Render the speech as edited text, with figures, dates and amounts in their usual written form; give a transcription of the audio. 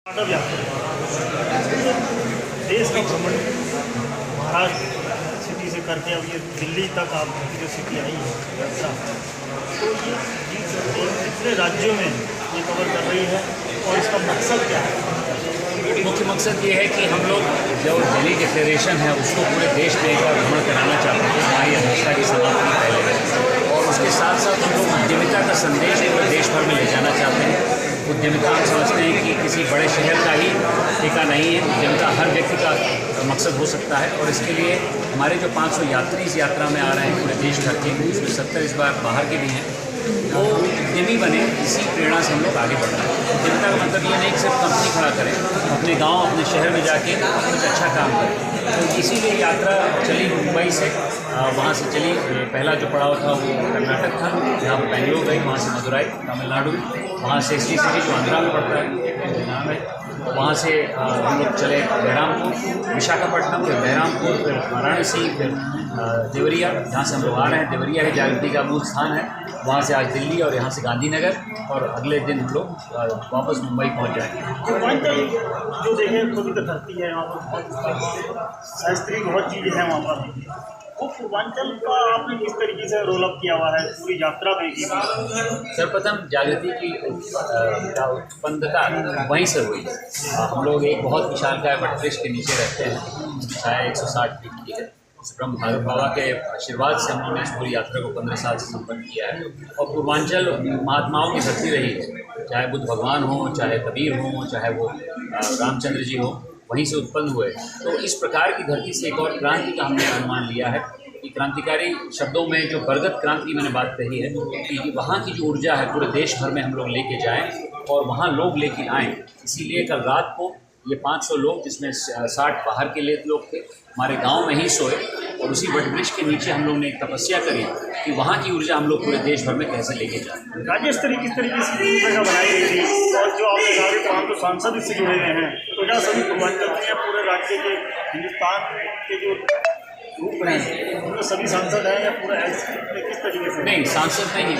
देश का भ्रमण महाराष्ट्र सिटी से करके अब ये दिल्ली तक आपकी जो सिटी आई है यात्रा, तो ये कितने राज्यों में ये कवर कर रही है और इसका मकसद क्या है? मुख्य मकसद ये है कि हम लोग जो दिल्ली डिक्लेरेशन है उसको पूरे देश में एक बार भ्रमण कराना चाहते हैं। हमारी अध्यक्षता की समाप्ति पहले और उसके साथ साथ हम लोग उद्यमिता का संदेश एक बार देश भर में ले जाना चाहते हैं। उद्यमिता हम समझते हैं कि किसी बड़े शहर का ही टीका नहीं है, उद्यमिता हर व्यक्ति का मकसद हो सकता है। और इसके लिए हमारे जो 500 यात्री इस यात्रा में आ रहे हैं पूरे देश भर के, उसमें 70 इस बार बाहर के भी हैं, वो उद्यमी बने। इसी प्रेरणा से हम लोग आगे बढ़ रहे हैं। उद्यमिता का मतलब ये नहीं कि सिर्फ कंपनी खड़ा करें, अपने गांव अपने शहर में जाके कुछ अच्छा काम करें। तो इसीलिए यात्रा चली मुंबई से, वहाँ से चली। पहला जो पड़ाव था वो कर्नाटक था, जहाँ बेंगलोर गई, वहाँ से मदुराई तमिलनाडु, वहाँ से श्री सिटी जो आंध्रा में पड़ता है नाम है, वहाँ से हम लोग चले बहरामपुर, विशाखापट्टनम, फिर बहरामपुर, फिर वाराणसी, फिर देवरिया, जहाँ से हम लोग आ रहे हैं। देवरिया ही जागृति का मूल स्थान है। वहाँ से आज दिल्ली और यहाँ से गांधीनगर, और अगले दिन हम लोग वापस मुंबई पहुँच जाएंगे। पूर्वांचल जो देखें पवित्र धरती है, वहाँ पर शास्त्रीय बहुत चीज़ें हैं वहाँ पर। वो पूर्वांचल का आपने किस तरीके से रोल अप किया हुआ है पूरी यात्रा में? सर्वप्रथम जागृति की उत्पन्नता वहीं से हुई। हम लोग एक बहुत विशालकाय वटवृक्ष के नीचे रहते हैं, छाया 160 फीट की है। उस ब्रह्म भारत बाबा के आशीर्वाद से हम लोगों ने इस पूरी यात्रा को 15 साल से संपन्न किया है। और पूर्वांचल महात्माओं की धरती रही है, चाहे बुद्ध भगवान हो, चाहे कबीर हो, चाहे वो रामचंद्र जी हो, वहीं से उत्पन्न हुए। तो इस प्रकार की धरती से एक और क्रांति का हमने अनुमान लिया है कि क्रांतिकारी शब्दों में जो बरगद क्रांति की मैंने बात कही है कि वहाँ की जो ऊर्जा है पूरे देश भर में हम लोग लेके जाएं और वहाँ लोग लेके आएँ। इसीलिए कल रात को ये 500 लोग, जिसमें 60 बाहर के लोग थे, हमारे गांव में ही सोए और उसी वटवृक्ष के नीचे हम लोग ने एक तपस्या करी कि वहाँ की ऊर्जा हम लोग पूरे देश भर में कैसे लेके जाएं। राज्य स्तरीय किस तरीके से जगह बनाई गई थी, और जो आपने कहा कि तमाम तो सांसद इससे जुड़े हुए हैं, तो क्या सभी पूर्वांचल के पूरे राज्य के हिंदुस्तान के जो रूप हैं उनमें सभी सांसद हैं या पूरा किस तरीके से? नहीं, सांसद नहीं।